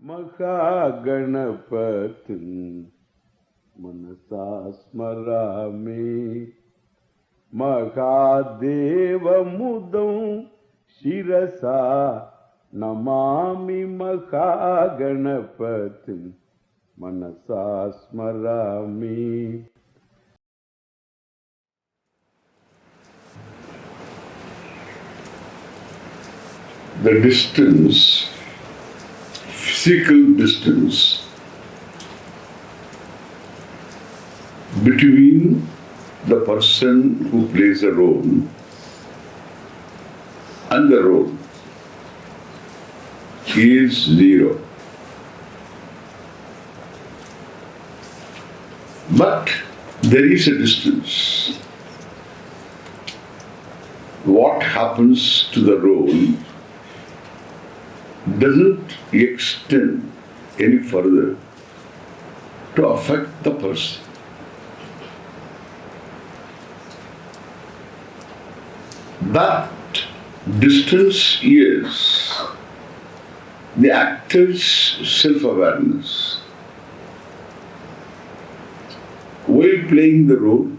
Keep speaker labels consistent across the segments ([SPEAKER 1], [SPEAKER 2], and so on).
[SPEAKER 1] महागणपतिं मनसा स्मरामि महादेवमुदं शिरसा नमामि महागणपतिं मनसा स्मरामि.
[SPEAKER 2] The distance, physical distance between the person who plays a role and the role is zero. But there is a distance. What happens to the role doesn't extend any further to affect the person. That distance is the actor's self-awareness. While playing the role,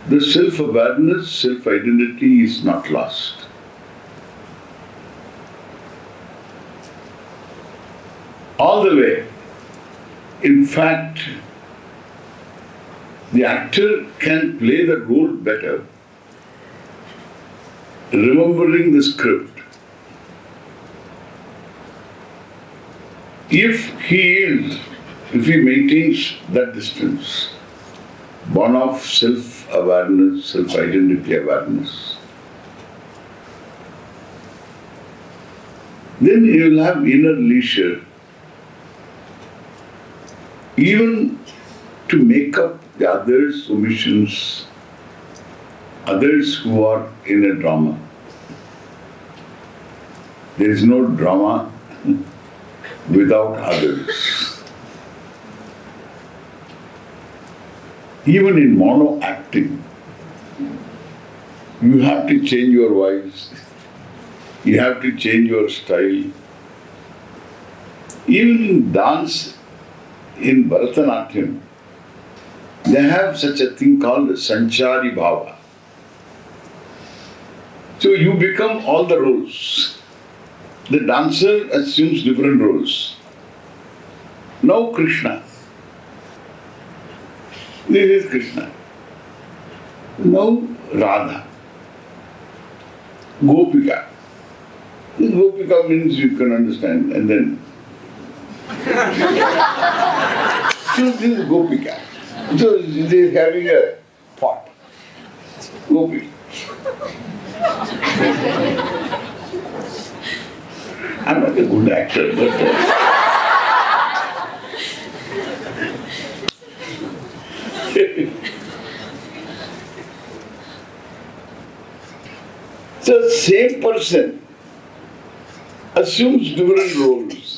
[SPEAKER 2] the self-awareness, self-identity is not lost. All the way. In fact, the actor can play the role better, remembering the script. If he maintains that distance, born of self-awareness, self-identity awareness, then he will have inner leisure even to make up the others' omissions, others who are in a drama. There is no drama without others. Even in mono acting, you have to change your voice, you have to change your style. Even in dance, in Bharatanatyam, they have such a thing called Sanchari Bhava. So you become all the roles. The dancer assumes different roles. Now Krishna. This is Krishna. Now Radha. Gopika. Gopika means you can understand, and then so this is Gopika. So they are having a pot. Gopi. I'm not a good actor, but so same person assumes different roles.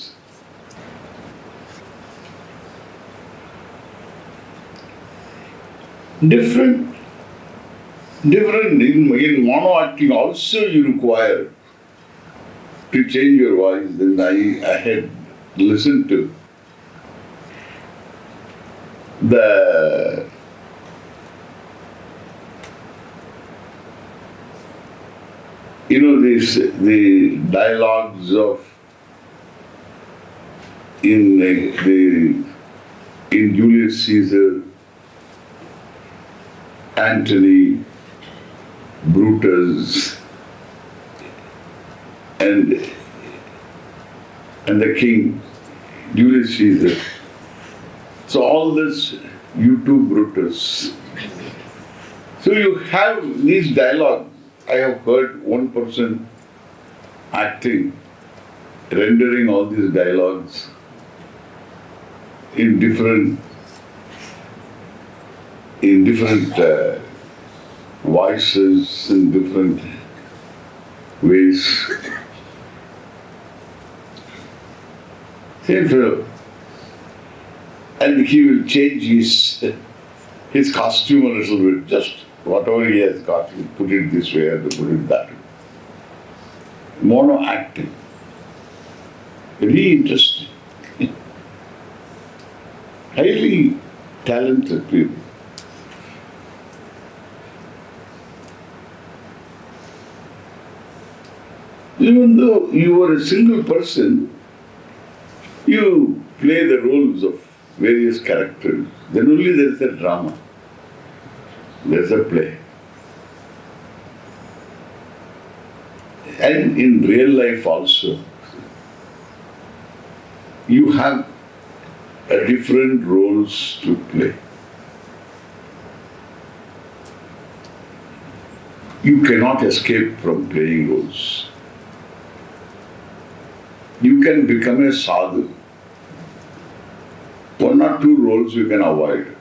[SPEAKER 2] Different in mono acting also you require to change your voice. Then I had listened to the the dialogues of in Julius Caesar, Antony, Brutus, and the king, Julius Caesar. So all this, you too, Brutus. So you have these dialogues. I have heard one person acting, rendering all these dialogues in different voices, in different ways. Same fellow. And he will change his costume a little bit, just whatever he has got, he put it this way or put it that way. Mono acting. Very interesting. Highly talented people. Even though you are a single person, you play the roles of various characters. Then only there is a drama. There is a play. And in real life also, you have a different roles to play. You cannot escape from playing roles. You can become a sadhu. One or two roles you can avoid.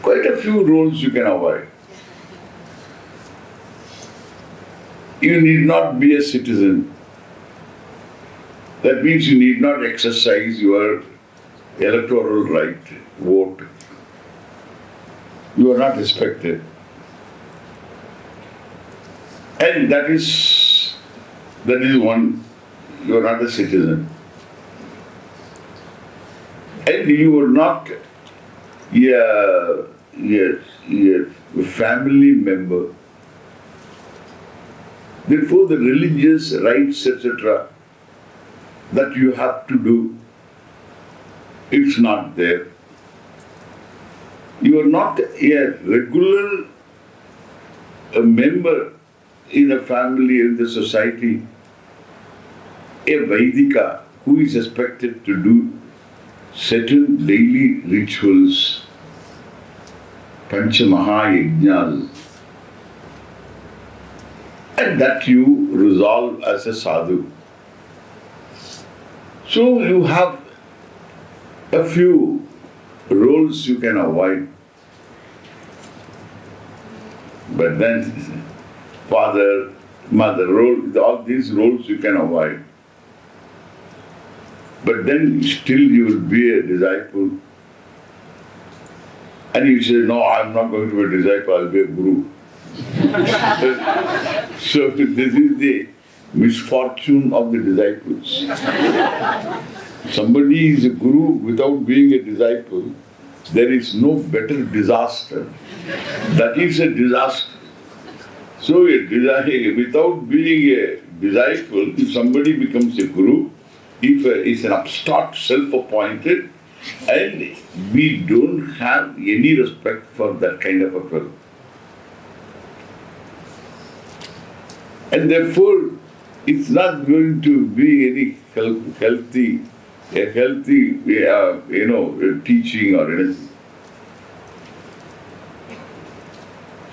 [SPEAKER 2] Quite a few roles you can avoid. You need not be a citizen. That means you need not exercise your electoral right, vote. You are not respected. And that is one, you are not a citizen. And you are not a family member. Therefore, the religious rites, etc., that you have to do, it's not there. You are not a regular member in a family, in the society, a Vaidika who is expected to do certain daily rituals, Pancha Mahayajnas, and that you resolve as a sadhu. So you have a few roles you can avoid. But then father, mother role, all these roles you can avoid. But then still you will be a disciple. And you say, no, I'm not going to be a disciple, I'll be a guru. So this is the misfortune of the disciples. Somebody is a guru without being a disciple, there is no better disaster. That is a disaster. So without being a disciple, if somebody becomes a guru, if it's an upstart, self-appointed, and we don't have any respect for that kind of a fellow. And therefore, it's not going to be any healthy teaching or anything.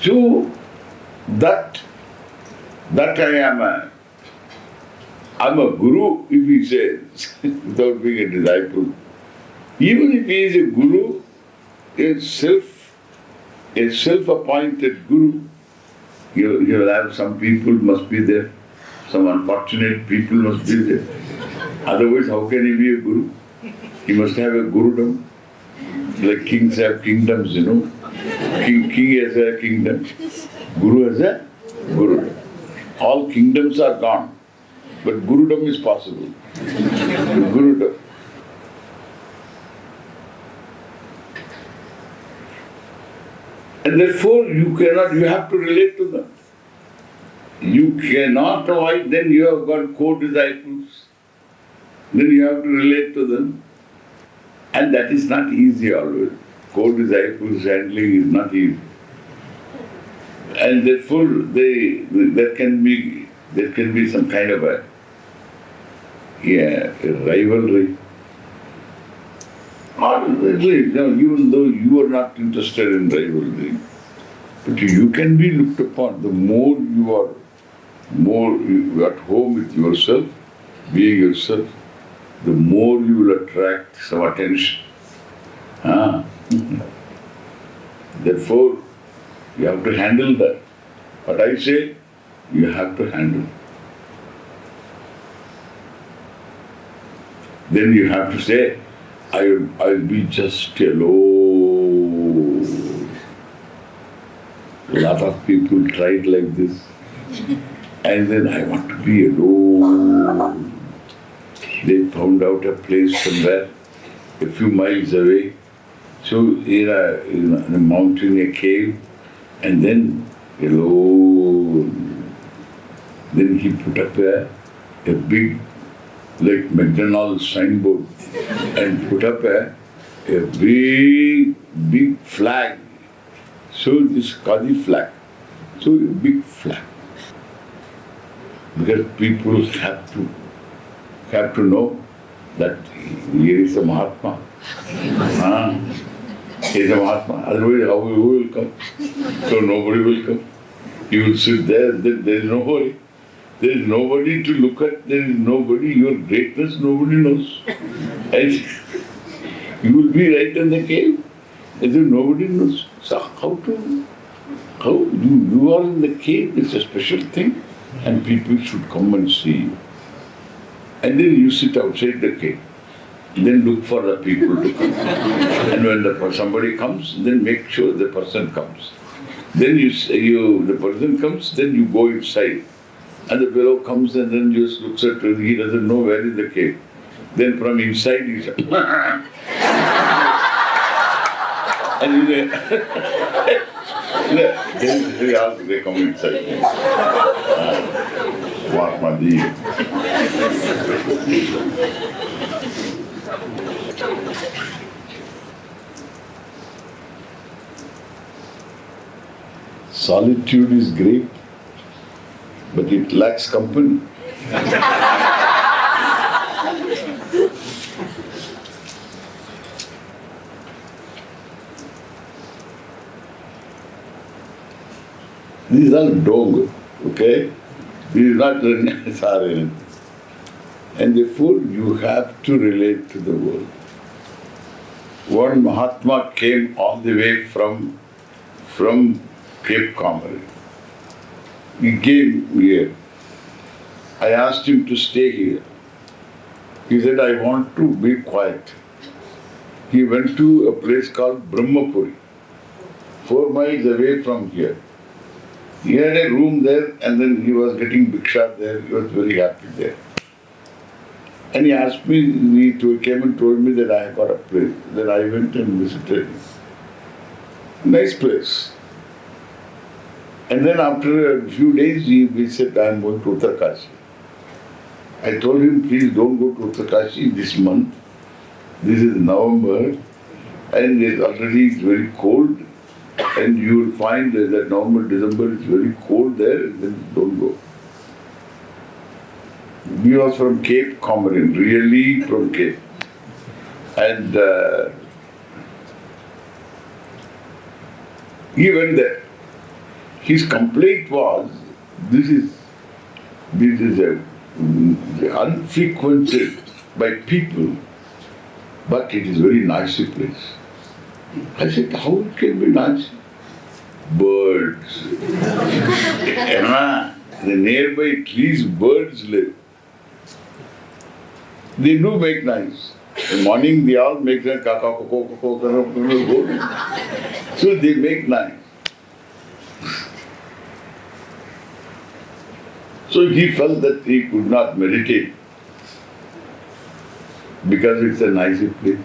[SPEAKER 2] So that I'm a guru, if he says, without being a disciple. Even if he is a guru, a self-appointed guru, you will have some people must be there, some unfortunate people must be there. Otherwise, how can he be a guru? He must have a gurudom. Like kings have kingdoms, King has a kingdom. Guru has a gurudom. All kingdoms are gone. But gurudom is possible. Gurudom. And therefore you have to relate to them. You cannot avoid, then you have got co-disciples. Then you have to relate to them. And that is not easy always. Co-disciples handling is not easy. And therefore there can be some kind of a rivalry. Even though you are not interested in rivalry, but you can be looked upon. The more you are at home with yourself, being yourself, the more you will attract some attention. Therefore, you have to handle that. What I say, you have to handle. Then you have to say, I'll be just alone. A lot of people tried like this. And then I want to be alone. They found out a place somewhere a few miles away. So in a mountain, a cave, and then alone. Then he put up a big, like McDonald's signboard, and put up a big flag. So this Qadi flag. So a big flag. Because people have to know that here is a Mahatma. He is a Mahatma. Otherwise, who will come? So nobody will come. You will sit there, there is no hurry. There is nobody to look at, there is nobody, your greatness nobody knows. And you will be right in the cave, and then nobody knows. So how you are in the cave, it's a special thing, and people should come and see you. And then you sit outside the cave, then look for the people to come. And when somebody comes, then make sure the person comes. Then the person comes, then you go inside. And the fellow comes and then just looks at you, he doesn't know where is the cave. Then from inside he says, and then they come inside. Mahatma-ji. Solitude is great, but it lacks company. These are dog, okay? This is not anything. And therefore you have to relate to the world. One Mahatma came all the way from Cape Comorin. He came here. I asked him to stay here. He said, I want to be quiet. He went to a place called Brahmapuri, 4 miles away from here. He had a room there and then he was getting bhiksha there. He was very happy there. And he asked me, he came and told me that I have got a place. Then I went and visited him. Nice place. And then after a few days, he said, I am going to Uttarkashi. I told him, please don't go to Uttarkashi this month. This is November and it's already very cold. And you will find that November, December is very cold there, and then don't go. He was from Cape Comorin, really from Cape. And he went there. His complaint was, this is unfrequented by people, but it is very nice place. I said, how it can be nice? Birds. The nearby trees, birds live. They do make noise. In the morning they all make noise. So they make noise. So he felt that he could not meditate because it's a nice place.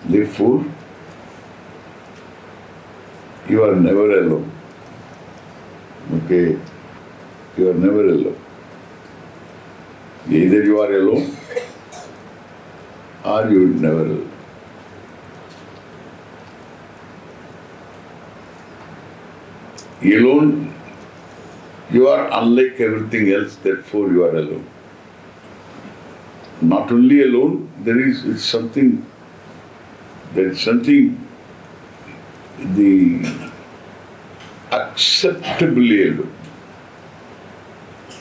[SPEAKER 2] Therefore, you are never alone. Okay? You are never alone. Either you are alone or you are never alone. Alone, you are unlike everything else, therefore you are alone. Not only alone, there is something the acceptably alone.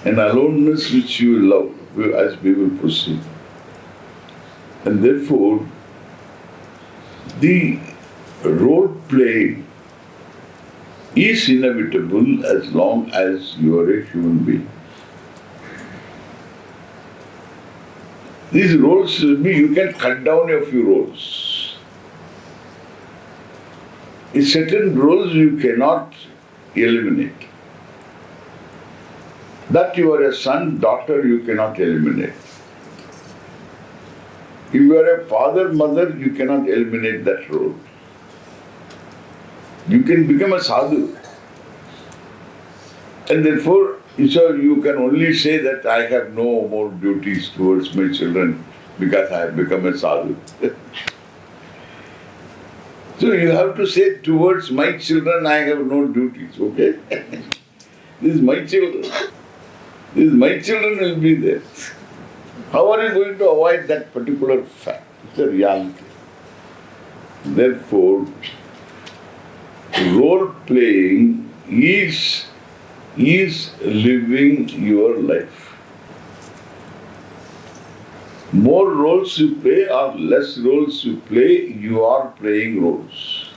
[SPEAKER 2] An aloneness which you love as we will proceed. And therefore, the role playing is inevitable as long as you are a human being. These roles will be, you can cut down a few roles. In certain roles you cannot eliminate. That you are a son, daughter, you cannot eliminate. If you are a father, mother, you cannot eliminate that role. You can become a sadhu. And therefore, so you can only say that I have no more duties towards my children because I have become a sadhu. So you have to say towards my children I have no duties, okay? This is my children. This is my children will be there. How are you going to avoid that particular fact? It's a reality. Therefore, role playing is living your life. More roles you play or less roles you play, you are playing roles.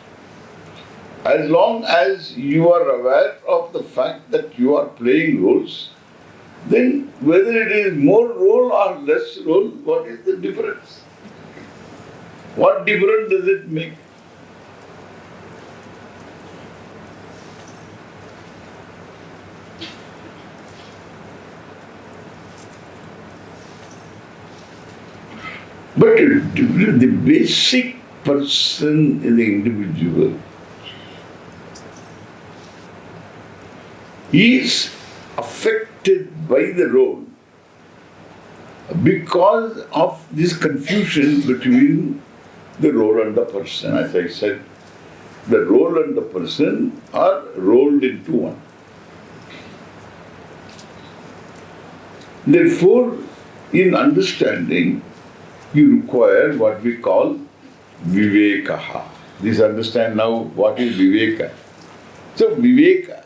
[SPEAKER 2] As long as you are aware of the fact that you are playing roles, then whether it is more role or less role, what is the difference? What difference does it make? But the basic person in the individual is affected by the role because of this confusion between the role and the person. As I said, the role and the person are rolled into one. Therefore, in understanding, you require what we call vivekaha. Please understand now what is viveka. So viveka,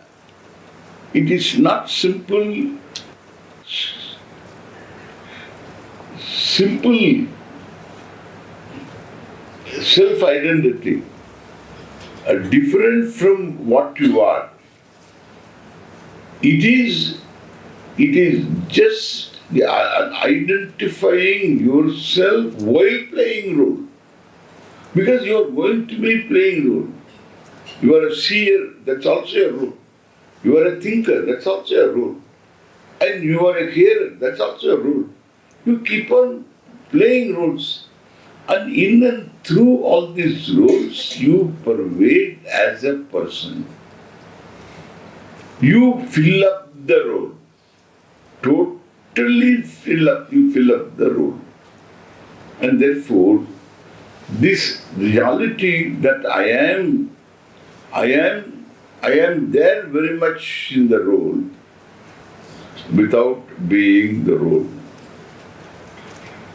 [SPEAKER 2] it is not simple self-identity, different from what you are. It is just identifying yourself while playing role. Because you are going to be playing role. You are a seer, that's also a role. You are a thinker, that's also a role. And you are a hearer, that's also a role. You keep on playing roles. And in and through all these roles, you pervade as a person. You fill up the role. Totally fill up the role. And therefore, this reality that I am there very much in the role without being the role.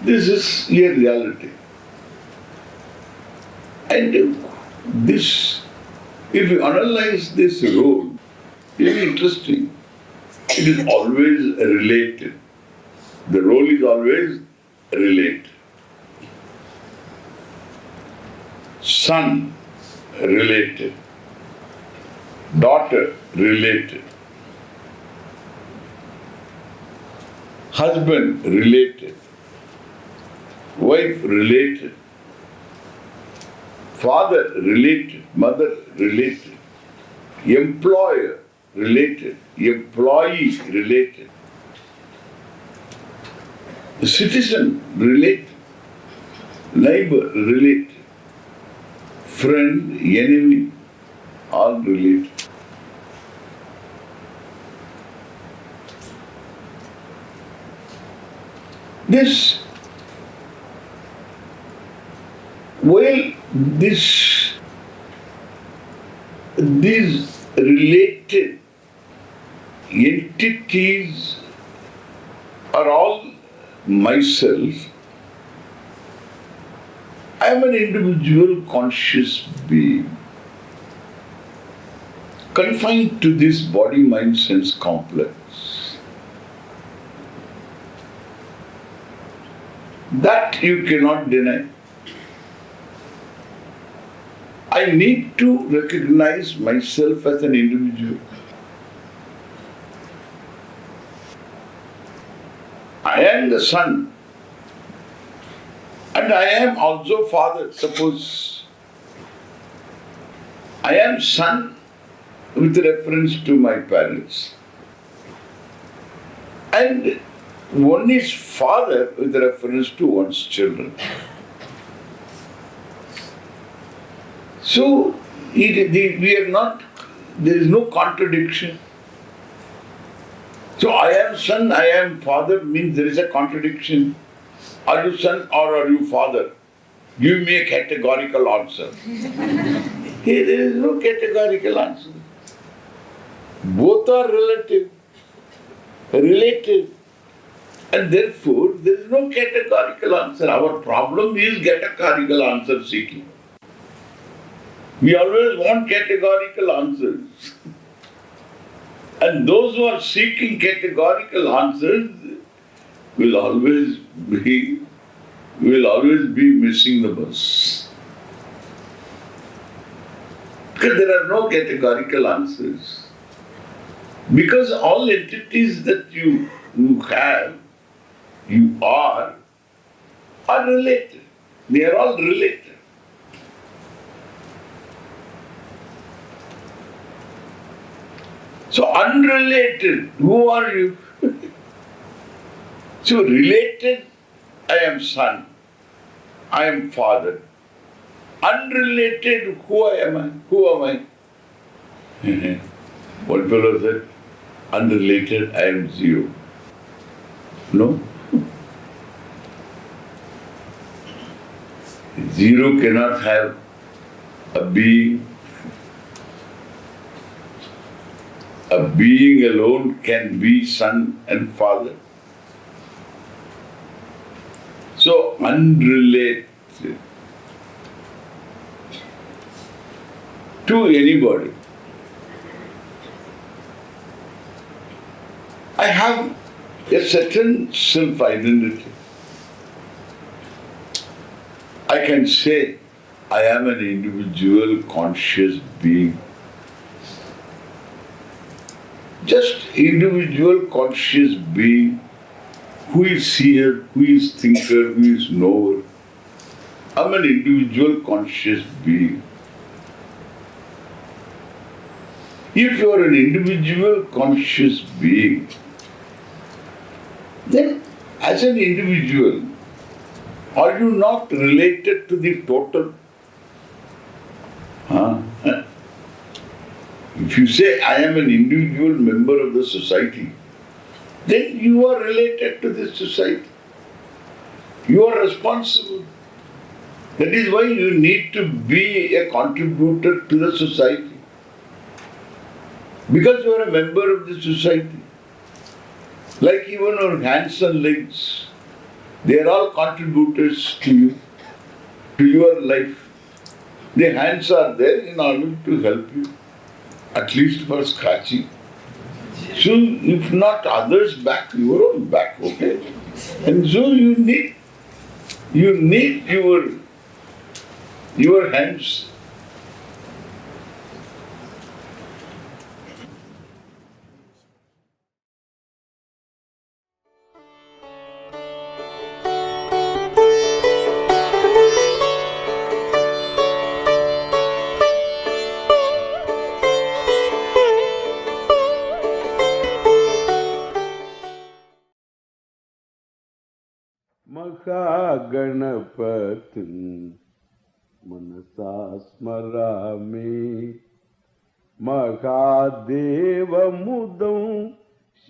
[SPEAKER 2] This is a reality. And this, if you analyze this role, it is interesting. It is always related. The role is always related. Son, related. Daughter, related. Husband, related. Wife, related. Father, related. Mother, related. Employer, related. Employee, related. Citizen, related. Neighbor, related. Friend, enemy, all related. This, while these related entities are all myself, I am an individual conscious being, confined to this body, mind, sense complex. That you cannot deny. I need to recognize myself as an individual. I am the son. And I am also father. Suppose I am son with reference to my parents. And one is father with reference to one's children. So we are not, there is no contradiction. So I am son, I am father means there is a contradiction. Are you son or are you father? Give me a categorical answer. Here there is no categorical answer. Both are relative. And therefore there is no categorical answer. Our problem is categorical answer seeking. We always want categorical answers. And those who are seeking categorical answers will always be missing the bus. Because there are no categorical answers. Because all entities that you have, you are related. They are all related. So unrelated, who are you? So related, I am son, I am father. Unrelated, who am I? Who am I? One fellow said, unrelated, I am zero. No? Zero cannot have a being. A being alone can be son and father. So unrelated to anybody. I have a certain self-identity. I can say I am an individual conscious being. Just individual conscious being who is seer, who is thinker, who is knower. I'm an individual conscious being. If you are an individual conscious being, then as an individual, are you not related to the total? If you say, I am an individual member of the society, then you are related to this society. You are responsible. That is why you need to be a contributor to the society. Because you are a member of the society. Like even our hands and legs, they are all contributors to you, to your life. The hands are there in order to help you, at least for scratching. So if not others' back, your own back, okay? And so you need your hands.
[SPEAKER 1] Mahaganapatin Manasa Smarami Mahadeva Mudam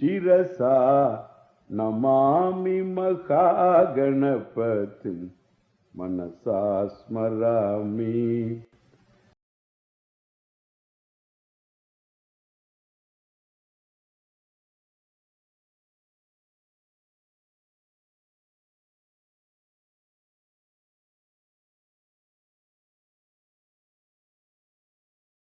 [SPEAKER 1] Shirasa Namami Mahaganapatin Manasa Smarami